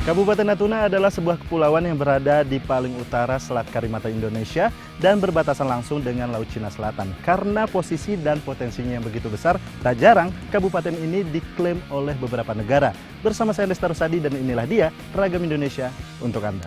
Kabupaten Natuna adalah sebuah kepulauan yang berada di paling utara Selat Karimata Indonesia dan berbatasan langsung dengan Laut Cina Selatan. Karena posisi dan potensinya yang begitu besar, tak jarang kabupaten ini diklaim oleh beberapa negara. Bersama saya Lester Rusadi dan inilah dia Ragam Indonesia untuk Anda.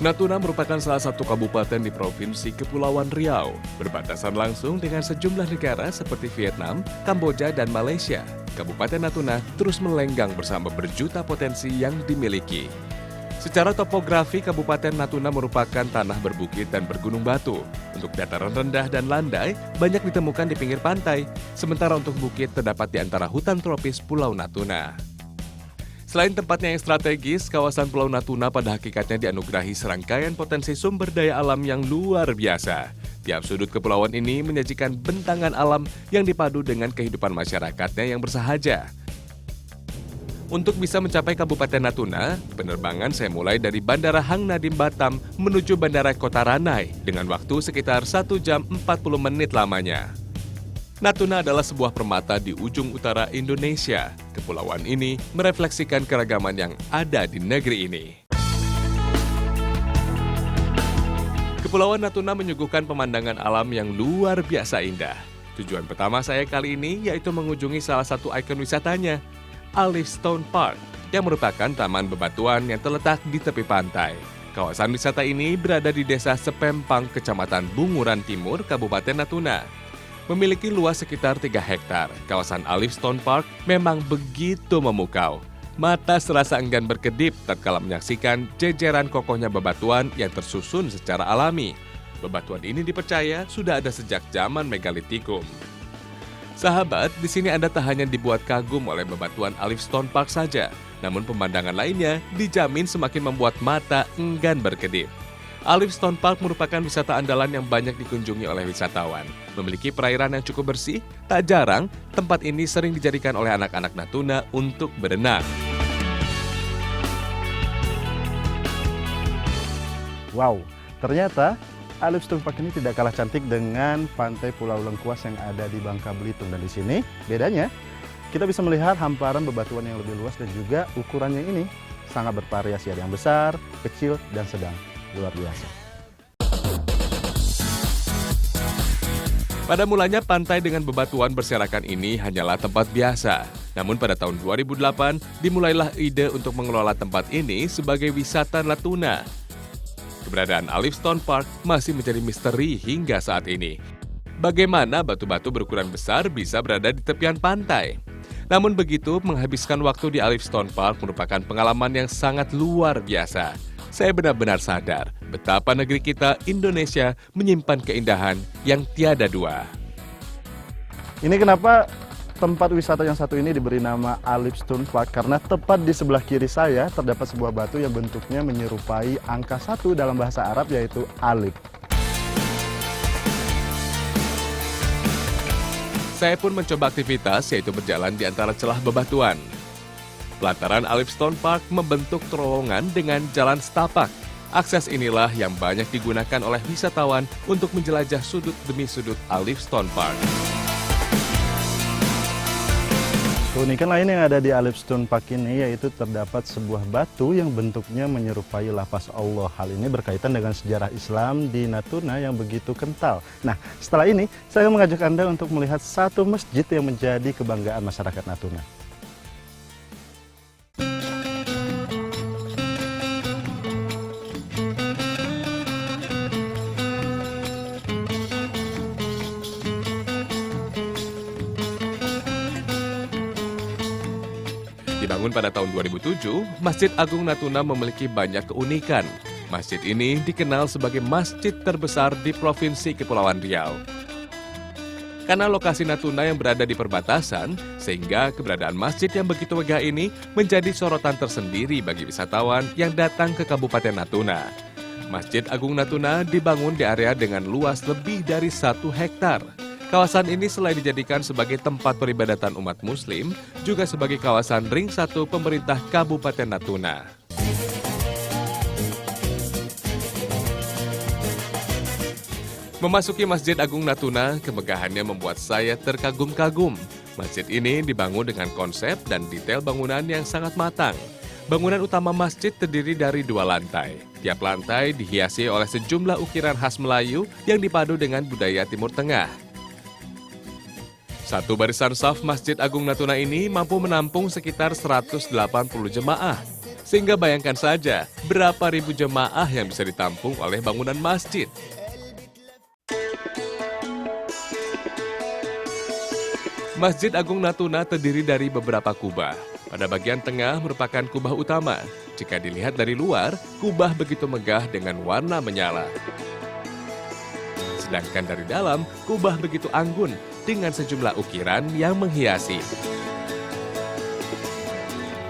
Natuna merupakan salah satu kabupaten di Provinsi Kepulauan Riau, berbatasan langsung dengan sejumlah negara seperti Vietnam, Kamboja, dan Malaysia. Kabupaten Natuna terus melenggang bersama berjuta potensi yang dimiliki. Secara topografi, Kabupaten Natuna merupakan tanah berbukit dan bergunung batu. Untuk dataran rendah dan landai, banyak ditemukan di pinggir pantai, sementara untuk bukit terdapat di antara hutan tropis Pulau Natuna. Selain tempatnya yang strategis, kawasan Pulau Natuna pada hakikatnya dianugerahi serangkaian potensi sumber daya alam yang luar biasa. Tiap sudut kepulauan ini menyajikan bentangan alam yang dipadu dengan kehidupan masyarakatnya yang bersahaja. Untuk bisa mencapai Kabupaten Natuna, penerbangan saya mulai dari Bandara Hang Nadiem Batam menuju Bandara Kota Ranai dengan waktu sekitar 1 jam 40 menit lamanya. Natuna adalah sebuah permata di ujung utara Indonesia. Kepulauan ini merefleksikan keragaman yang ada di negeri ini. Kepulauan Natuna menyuguhkan pemandangan alam yang luar biasa indah. Tujuan pertama saya kali ini yaitu mengunjungi salah satu ikon wisatanya, Alice Stone Park, yang merupakan taman bebatuan yang terletak di tepi pantai. Kawasan wisata ini berada di Desa Sepempang, Kecamatan Bunguran Timur, Kabupaten Natuna. Memiliki luas sekitar 3 hektar, kawasan Alice Stone Park memang begitu memukau. Mata serasa enggan berkedip tatkala menyaksikan jejeran kokohnya bebatuan yang tersusun secara alami. Bebatuan ini dipercaya sudah ada sejak zaman Megalitikum. Sahabat, di sini Anda tak hanya dibuat kagum oleh bebatuan Alice Stone Park saja, namun pemandangan lainnya dijamin semakin membuat mata enggan berkedip. Alice Stone Park merupakan wisata andalan yang banyak dikunjungi oleh wisatawan. Memiliki perairan yang cukup bersih, tak jarang tempat ini sering dijadikan oleh anak-anak Natuna untuk berenang. Wow, ternyata Alice Stone Park ini tidak kalah cantik dengan pantai Pulau Lengkuas yang ada di Bangka Belitung. Dan di sini bedanya, kita bisa melihat hamparan bebatuan yang lebih luas dan juga ukurannya ini sangat bervariasi, ada yang besar, kecil, dan sedang. Luar biasa. Pada mulanya pantai dengan bebatuan berserakan ini hanyalah tempat biasa. Namun pada tahun 2008 dimulailah ide untuk mengelola tempat ini sebagai wisata Natuna. Keberadaan Alice Stone Park masih menjadi misteri hingga saat ini. Bagaimana batu-batu berukuran besar bisa berada di tepian pantai? Namun begitu, menghabiskan waktu di Alice Stone Park merupakan pengalaman yang sangat luar biasa. Saya benar-benar sadar betapa negeri kita, Indonesia, menyimpan keindahan yang tiada dua. Ini kenapa tempat wisata yang satu ini diberi nama Alice Stone Park, karena tepat di sebelah kiri saya terdapat sebuah batu yang bentuknya menyerupai angka 1 dalam bahasa Arab, yaitu alif. Saya pun mencoba aktivitas, yaitu berjalan di antara celah bebatuan. Pelataran Alice Stone Park membentuk terowongan dengan jalan setapak. Akses inilah yang banyak digunakan oleh wisatawan untuk menjelajah sudut demi sudut Alice Stone Park. Keunikan lain yang ada di Alice Stone Park ini yaitu terdapat sebuah batu yang bentuknya menyerupai lafaz Allah. Hal ini berkaitan dengan sejarah Islam di Natuna yang begitu kental. Nah, setelah ini saya mengajak Anda untuk melihat satu masjid yang menjadi kebanggaan masyarakat Natuna. Dibangun pada tahun 2007, Masjid Agung Natuna memiliki banyak keunikan. Masjid ini dikenal sebagai masjid terbesar di Provinsi Kepulauan Riau. Karena lokasi Natuna yang berada di perbatasan, sehingga keberadaan masjid yang begitu megah ini menjadi sorotan tersendiri bagi wisatawan yang datang ke Kabupaten Natuna. Masjid Agung Natuna dibangun di area dengan luas lebih dari 1 hektar. Kawasan ini selain dijadikan sebagai tempat peribadatan umat Muslim, juga sebagai kawasan ring 1 pemerintah Kabupaten Natuna. Memasuki Masjid Agung Natuna, kemegahannya membuat saya terkagum-kagum. Masjid ini dibangun dengan konsep dan detail bangunan yang sangat matang. Bangunan utama masjid terdiri dari 2 lantai. Tiap lantai dihiasi oleh sejumlah ukiran khas Melayu yang dipadu dengan budaya Timur Tengah. Satu barisan saf Masjid Agung Natuna ini mampu menampung sekitar 180 jemaah. Sehingga bayangkan saja berapa ribu jemaah yang bisa ditampung oleh bangunan masjid. Masjid Agung Natuna terdiri dari beberapa kubah. Pada bagian tengah merupakan kubah utama. Jika dilihat dari luar, kubah begitu megah dengan warna menyala. Sedangkan dari dalam, kubah begitu anggun dengan sejumlah ukiran yang menghiasi.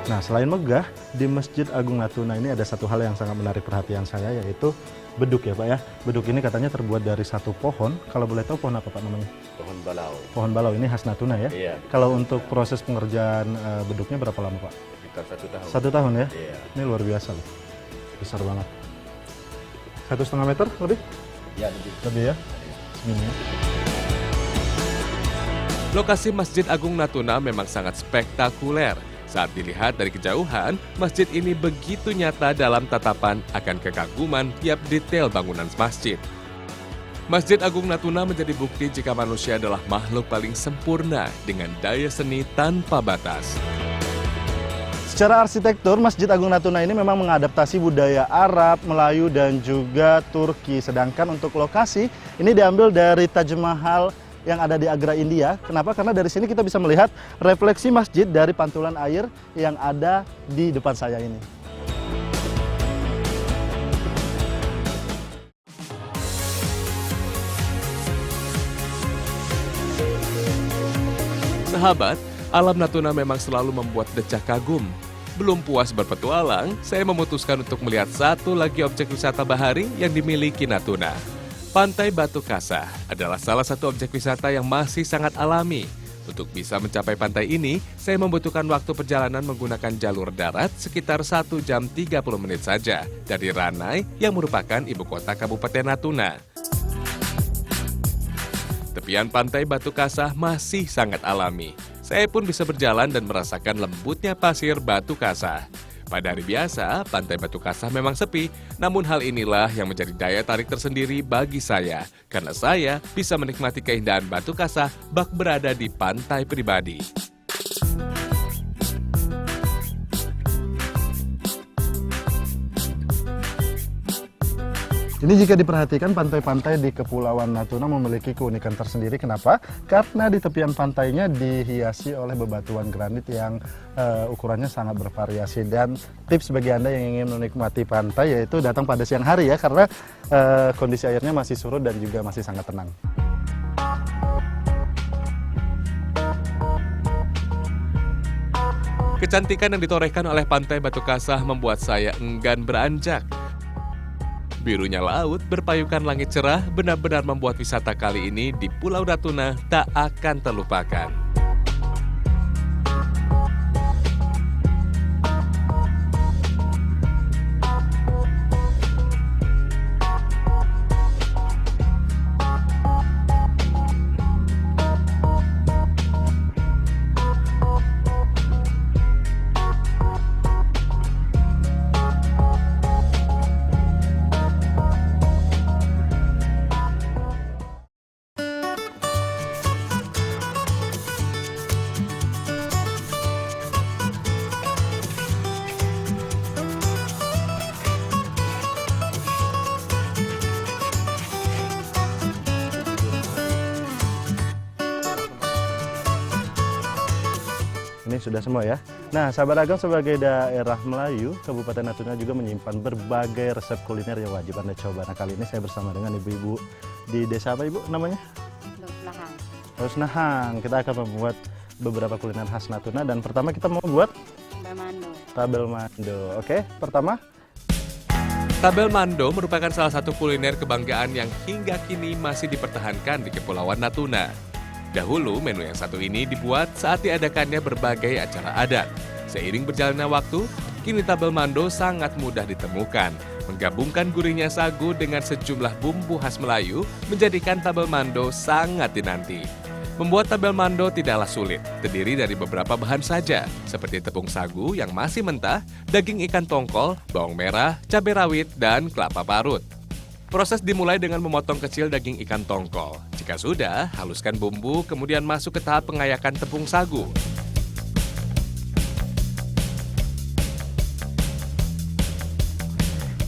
Nah, selain megah, di Masjid Agung Natuna ini ada satu hal yang sangat menarik perhatian saya, yaitu beduk ya Pak ya. Beduk ini katanya terbuat dari satu pohon. Kalau boleh tahu pohon apa Pak namanya? Pohon balau. Pohon balau, ini khas Natuna ya? Iya. Kalau untuk proses pengerjaan beduknya berapa lama Pak? Sekitar 1 tahun. 1 tahun ya? Iya. Ini luar biasa loh. Besar banget. 1,5 meter lebih? Ya, lebih. Lebih ya? Segini ya. Lokasi Masjid Agung Natuna memang sangat spektakuler. Saat dilihat dari kejauhan, masjid ini begitu nyata dalam tatapan akan kekaguman tiap detail bangunan masjid. Masjid Agung Natuna menjadi bukti jika manusia adalah makhluk paling sempurna dengan daya seni tanpa batas. Secara arsitektur, Masjid Agung Natuna ini memang mengadaptasi budaya Arab, Melayu, dan juga Turki. Sedangkan untuk lokasi, ini diambil dari Taj Mahal yang ada di Agra, India. Kenapa? Karena dari sini kita bisa melihat refleksi masjid dari pantulan air yang ada di depan saya ini. Sahabat, alam Natuna memang selalu membuat decak kagum. Belum puas berpetualang, saya memutuskan untuk melihat satu lagi objek wisata bahari yang dimiliki Natuna. Pantai Batu Kasah adalah salah satu objek wisata yang masih sangat alami. Untuk bisa mencapai pantai ini, saya membutuhkan waktu perjalanan menggunakan jalur darat sekitar 1 jam 30 menit saja dari Ranai yang merupakan ibu kota Kabupaten Natuna. Tepian pantai Batu Kasah masih sangat alami. Saya pun bisa berjalan dan merasakan lembutnya pasir Batu Kasah. Pada hari biasa, Pantai Batu Kasah memang sepi, namun hal inilah yang menjadi daya tarik tersendiri bagi saya, karena saya bisa menikmati keindahan Batu Kasah bak berada di pantai pribadi. Ini jika diperhatikan, pantai-pantai di Kepulauan Natuna memiliki keunikan tersendiri. Kenapa? Karena di tepian pantainya dihiasi oleh bebatuan granit yang ukurannya sangat bervariasi. Dan tips bagi Anda yang ingin menikmati pantai yaitu datang pada siang hari ya, karena kondisi airnya masih surut dan juga masih sangat tenang. Kecantikan yang ditorehkan oleh Pantai Batu Kasah membuat saya enggan beranjak. Birunya laut berpayukan langit cerah benar-benar membuat wisata kali ini di Pulau Natuna tak akan terlupakan. Ini sudah semua ya. Nah, sahabat Agam, sebagai daerah Melayu, Kabupaten Natuna juga menyimpan berbagai resep kuliner yang wajib Anda coba. Nah, kali ini saya bersama dengan ibu-ibu di desa apa Ibu namanya? Rusnahang. Rusnahang. Kita akan membuat beberapa kuliner khas Natuna dan pertama kita mau buat Bamando. tabel mando. Oke, pertama Tabel mando merupakan salah satu kuliner kebanggaan yang hingga kini masih dipertahankan di Kepulauan Natuna. Dahulu, menu yang satu ini dibuat saat diadakannya berbagai acara adat. Seiring berjalannya waktu, kini tabel mando sangat mudah ditemukan Menggabungkan gurihnya sagu dengan sejumlah bumbu khas Melayu menjadikan tabel mando sangat dinanti. Membuat tabel mando tidaklah sulit, terdiri dari beberapa bahan saja, seperti tepung sagu yang masih mentah, daging ikan tongkol, bawang merah, cabai rawit, dan kelapa parut. Proses dimulai dengan memotong kecil daging ikan tongkol. Jika sudah, haluskan bumbu, kemudian masuk ke tahap pengayakan tepung sagu.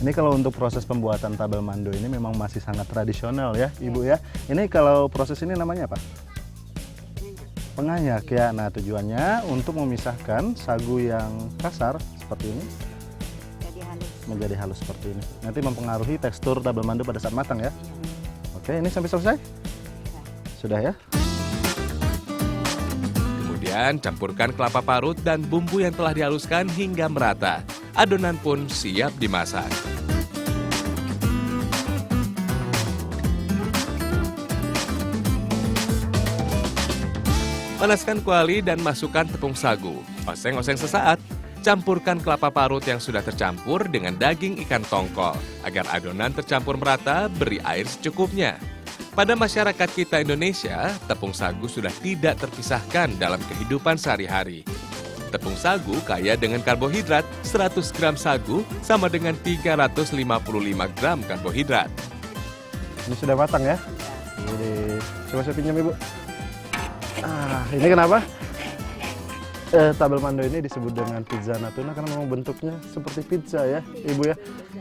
Ini kalau untuk proses pembuatan tabel mando ini memang masih sangat tradisional ya, Ibu ya. Ini kalau proses ini namanya apa? Pengayak ya. Nah, tujuannya untuk memisahkan sagu yang kasar seperti ini Jadi halus. menjadi halus seperti ini. Nanti mempengaruhi tekstur tabel mando pada saat matang ya. Oke, ini sampai selesai? Sudah ya? Kemudian campurkan kelapa parut dan bumbu yang telah dihaluskan hingga merata. Adonan pun siap dimasak. Panaskan kuali dan masukkan tepung sagu. Oseng-oseng sesaat. Campurkan kelapa parut yang sudah tercampur dengan daging ikan tongkol. Agar adonan tercampur merata, beri air secukupnya. Pada masyarakat kita Indonesia, tepung sagu sudah tidak terpisahkan dalam kehidupan sehari-hari. Tepung sagu kaya dengan karbohidrat, 100 gram sagu sama dengan 355 gram karbohidrat. Ini sudah matang ya? Ini coba saya pinjam Ibu. Ini kenapa? Tabel mando ini disebut dengan pizza Natuna karena memang bentuknya seperti pizza ya, Ibu ya.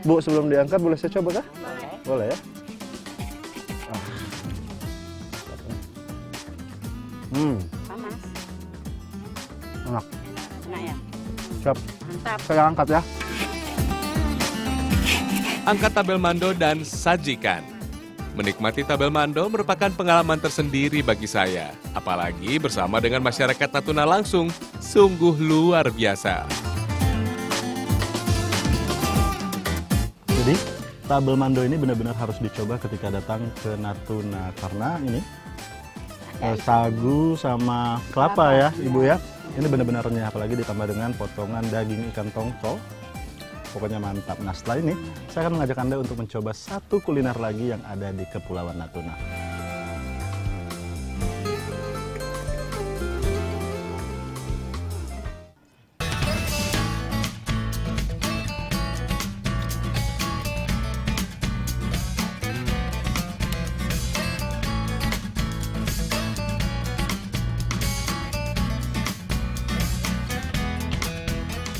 Bu, sebelum diangkat boleh saya coba kah? Boleh ya? Panas. Enak. Enak ya? Siap. Mantap. Saya angkat ya. Angkat tabel mando dan sajikan. Menikmati tabel mando merupakan pengalaman tersendiri bagi saya. Apalagi bersama dengan masyarakat Natuna langsung, sungguh luar biasa. Jadi, tabel mando ini benar-benar harus dicoba ketika datang ke Natuna. Karena ini sagu sama kelapa ya, Ibu ya. Ini benar-benar renyah, apalagi ditambah dengan potongan daging ikan tongkol. Pokoknya mantap. Nah, setelah ini saya akan mengajak Anda untuk mencoba satu kuliner lagi yang ada di Kepulauan Natuna.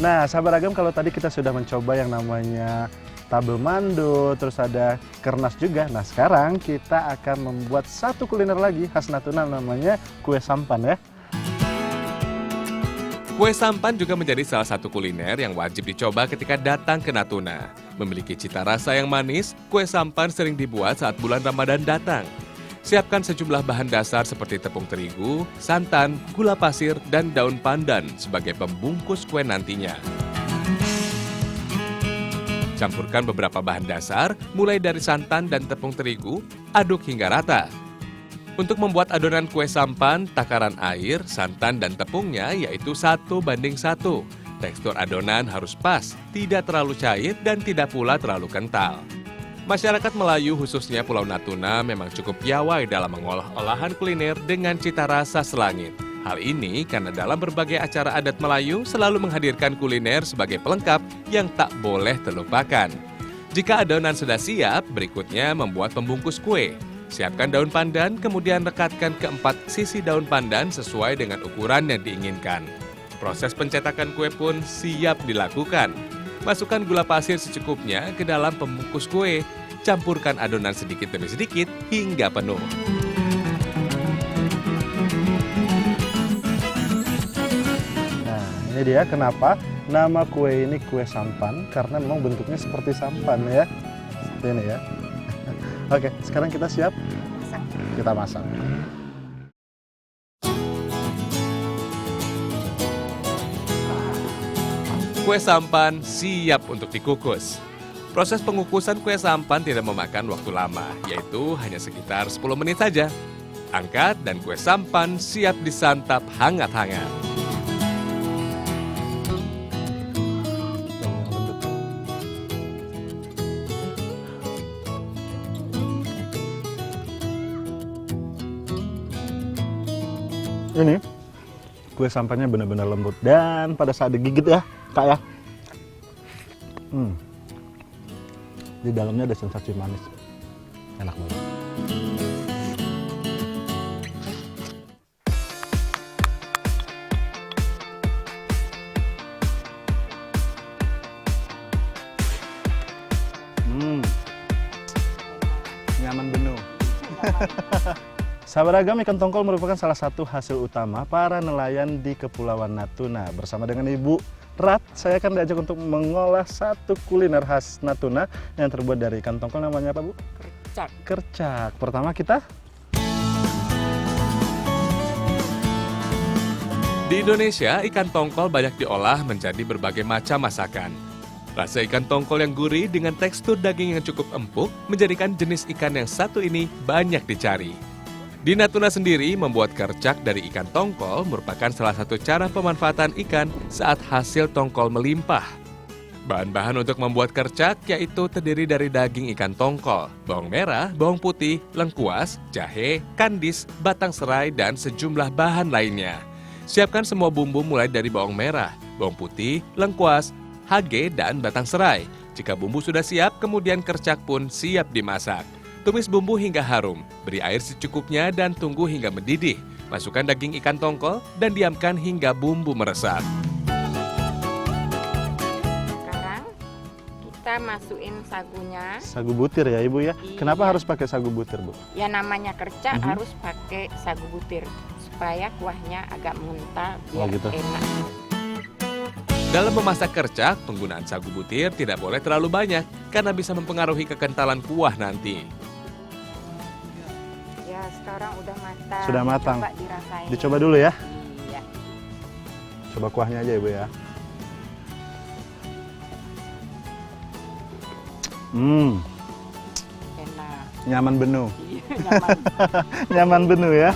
Nah, sahabat Agam, kalau tadi kita sudah mencoba yang namanya tabel mando, terus ada kernas juga. Nah, sekarang kita akan membuat satu kuliner lagi khas Natuna namanya kue sampan ya. Kue sampan juga menjadi salah satu kuliner yang wajib dicoba ketika datang ke Natuna. Memiliki cita rasa yang manis, kue sampan sering dibuat saat bulan Ramadan datang. Siapkan sejumlah bahan dasar seperti tepung terigu, santan, gula pasir, dan daun pandan sebagai pembungkus kue nantinya. Campurkan beberapa bahan dasar, mulai dari santan dan tepung terigu, aduk hingga rata. Untuk membuat adonan kue sampan, takaran air, santan, dan tepungnya yaitu 1:1. Tekstur adonan harus pas, tidak terlalu cair, dan tidak pula terlalu kental. Masyarakat Melayu khususnya Pulau Natuna memang cukup piawai dalam mengolah olahan kuliner dengan cita rasa selangit. Hal ini karena dalam berbagai acara adat Melayu selalu menghadirkan kuliner sebagai pelengkap yang tak boleh terlupakan. Jika adonan sudah siap, berikutnya membuat pembungkus kue. Siapkan daun pandan, kemudian rekatkan keempat sisi daun pandan sesuai dengan ukuran yang diinginkan. Proses pencetakan kue pun siap dilakukan. Masukkan gula pasir secukupnya ke dalam pembungkus kue. Campurkan adonan sedikit demi sedikit hingga penuh. Nah, ini dia kenapa nama kue ini kue sampan, karena memang bentuknya seperti sampan ya. Seperti ini ya. Oke, sekarang kita siap. Kita masak. Kue sampan siap untuk dikukus. Proses pengukusan kue sampan tidak memakan waktu lama, yaitu hanya sekitar 10 menit saja. Angkat dan kue sampan siap disantap hangat-hangat. Ini kue sampahnya benar-benar lembut dan pada saat digigit ya, Kak ya. Di dalamnya ada sensasi manis. Enak banget. Nyaman benuh. Sahabat Agam, ikan tongkol merupakan salah satu hasil utama para nelayan di Kepulauan Natuna. Bersama dengan Ibu Rat, saya akan diajak untuk mengolah satu kuliner khas Natuna yang terbuat dari ikan tongkol. Namanya apa, Bu? Kercak. Kercak. Pertama kita Di Indonesia, ikan tongkol banyak diolah menjadi berbagai macam masakan. Rasa ikan tongkol yang gurih dengan tekstur daging yang cukup empuk menjadikan jenis ikan yang satu ini banyak dicari. Di Natuna sendiri, membuat kercak dari ikan tongkol merupakan salah satu cara pemanfaatan ikan saat hasil tongkol melimpah. Bahan-bahan untuk membuat kercak yaitu terdiri dari daging ikan tongkol, bawang merah, bawang putih, lengkuas, jahe, kandis, batang serai, dan sejumlah bahan lainnya. Siapkan semua bumbu mulai dari bawang merah, bawang putih, lengkuas, hage, dan batang serai. Jika bumbu sudah siap, kemudian kercak pun siap dimasak. Tumis bumbu hingga harum, beri air secukupnya dan tunggu hingga mendidih. Masukkan daging ikan tongkol dan diamkan hingga bumbu meresap. Sekarang kita masukin sagunya. sagu butir ya, Ibu ya. Iya. Kenapa harus pakai sagu butir, Bu? Ya namanya kercak Mhm. harus pakai sagu butir supaya kuahnya agak mengental biar gitu. enak. Dalam memasak kercak, penggunaan sagu butir tidak boleh terlalu banyak karena bisa mempengaruhi kekentalan kuah nanti. Ya sekarang udah matang. Sudah matang. Coba dirasain. Dicoba dulu ya. Iya. Coba kuahnya aja, Ibu ya. Enak. Nyaman benuh. Iya nyaman. Nyaman benuh ya.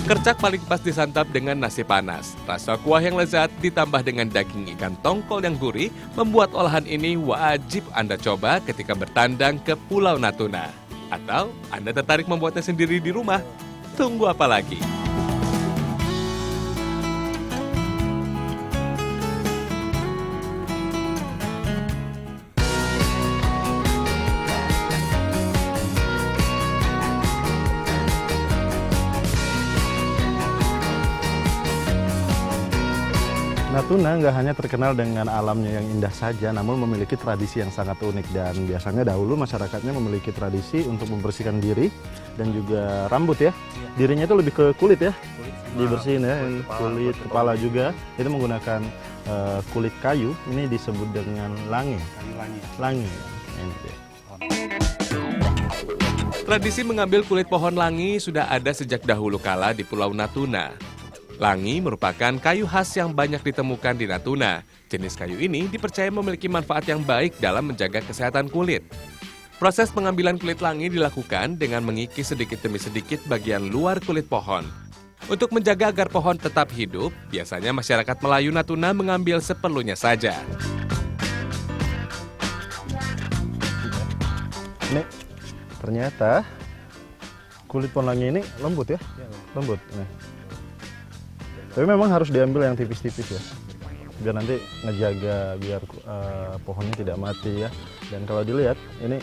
Kercak paling pas disantap dengan nasi panas. Rasa kuah yang lezat ditambah dengan daging ikan tongkol yang gurih membuat olahan ini wajib Anda coba ketika bertandang ke Pulau Natuna. Atau Anda tertarik membuatnya sendiri di rumah? Tunggu apa lagi? Natuna nggak hanya terkenal dengan alamnya yang indah saja, namun memiliki tradisi yang sangat unik. Dan biasanya dahulu masyarakatnya memiliki tradisi untuk membersihkan diri dan juga rambut ya. Dirinya itu lebih ke kulit ya, dibersihin ya, kulit kepala juga. Itu menggunakan kulit kayu, ini disebut dengan langi. Langi. Ini dia. Tradisi mengambil kulit pohon langi sudah ada sejak dahulu kala di Pulau Natuna. Langi merupakan kayu khas yang banyak ditemukan di Natuna. Jenis kayu ini dipercaya memiliki manfaat yang baik dalam menjaga kesehatan kulit. Proses pengambilan kulit langi dilakukan dengan mengikis sedikit demi sedikit bagian luar kulit pohon. Untuk menjaga agar pohon tetap hidup, biasanya masyarakat Melayu Natuna mengambil seperlunya saja. Ini ternyata kulit pohon langi ini lembut ya, lembut. Nah. Tapi memang harus diambil yang tipis-tipis ya, biar nanti ngejaga biar pohonnya tidak mati ya. Dan kalau dilihat ini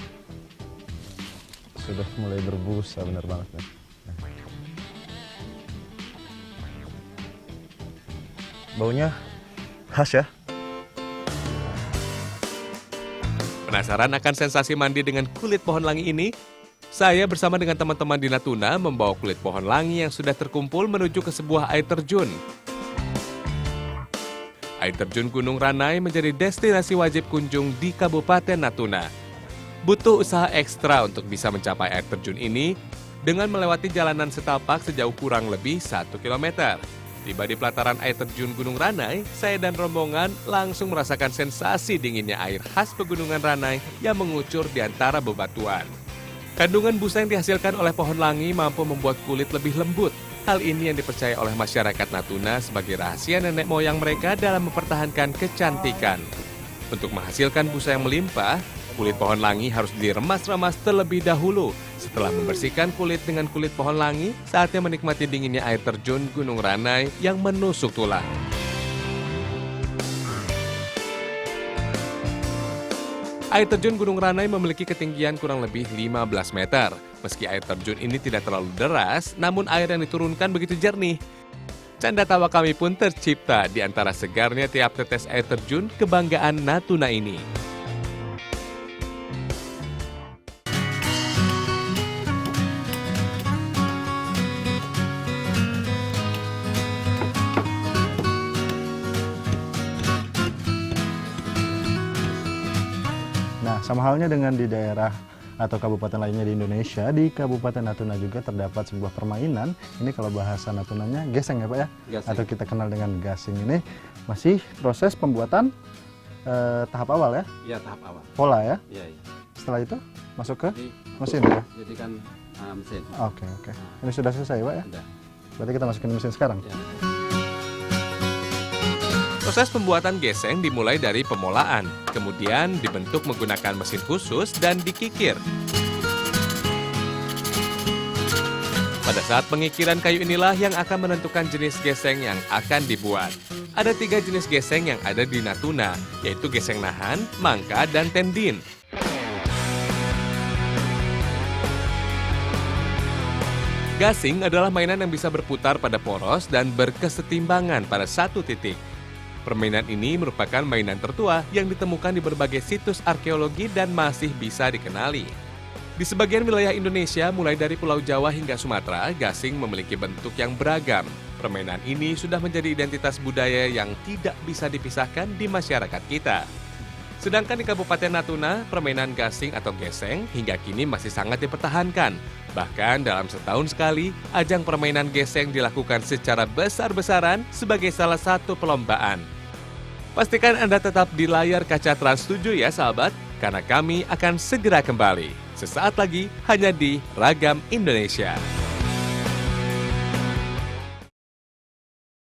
sudah mulai berbusa benar banget nih. Baunya khas ya. Penasaran akan sensasi mandi dengan kulit pohon langi ini? Saya bersama dengan teman-teman di Natuna membawa kulit pohon langi yang sudah terkumpul menuju ke sebuah air terjun. Air terjun Gunung Ranai menjadi destinasi wajib kunjung di Kabupaten Natuna. Butuh usaha ekstra untuk bisa mencapai air terjun ini dengan melewati jalanan setapak sejauh kurang lebih 1 km. Tiba di pelataran air terjun Gunung Ranai, saya dan rombongan langsung merasakan sensasi dinginnya air khas pegunungan Ranai yang mengucur di antara bebatuan. Kandungan busa yang dihasilkan oleh pohon langi mampu membuat kulit lebih lembut. Hal ini yang dipercaya oleh masyarakat Natuna sebagai rahasia nenek moyang mereka dalam mempertahankan kecantikan. Untuk menghasilkan busa yang melimpah, kulit pohon langi harus diremas-remas terlebih dahulu Setelah membersihkan kulit dengan kulit pohon langi, saatnya menikmati dinginnya air terjun Gunung Ranai yang menusuk tulang. Air terjun Gunung Ranai memiliki ketinggian kurang lebih 15 meter. Meski air terjun ini tidak terlalu deras, namun air yang diturunkan begitu jernih. Canda tawa kami pun tercipta di antara segarnya tiap tetes air terjun kebanggaan Natuna ini. Nah, sama halnya dengan di daerah atau kabupaten lainnya di Indonesia, di Kabupaten Natuna juga terdapat sebuah permainan. Ini kalau bahasa Natunanya geseng ya Pak ya? Gasing. Atau kita kenal dengan gasing ini. Masih proses pembuatan tahap awal ya? Ya, tahap awal. Pola ya? Ya, ya. Setelah itu masuk ke Jadi, mesin ya? jadikan mesin. Oke, oke. Ini sudah selesai Pak ya? Udah. Berarti kita masukin mesin sekarang? Ya. Proses pembuatan geseng dimulai dari pemolaan, kemudian dibentuk menggunakan mesin khusus dan dikikir. Pada saat pengikiran kayu inilah yang akan menentukan jenis geseng yang akan dibuat. Ada 3 jenis geseng yang ada di Natuna, yaitu geseng nahan, mangka, dan tendin. Gasing adalah mainan yang bisa berputar pada poros dan berkesetimbangan pada satu titik. Permainan ini merupakan mainan tertua yang ditemukan di berbagai situs arkeologi dan masih bisa dikenali. Di sebagian wilayah Indonesia, mulai dari Pulau Jawa hingga Sumatera, gasing memiliki bentuk yang beragam. Permainan ini sudah menjadi identitas budaya yang tidak bisa dipisahkan di masyarakat kita. Sedangkan di Kabupaten Natuna, permainan gasing atau geseng hingga kini masih sangat dipertahankan. Bahkan dalam setahun sekali, ajang permainan geseng dilakukan secara besar-besaran sebagai salah satu perlombaan. Pastikan Anda tetap di layar kaca Trans 7 ya sahabat, karena kami akan segera kembali. Sesaat lagi hanya di Ragam Indonesia.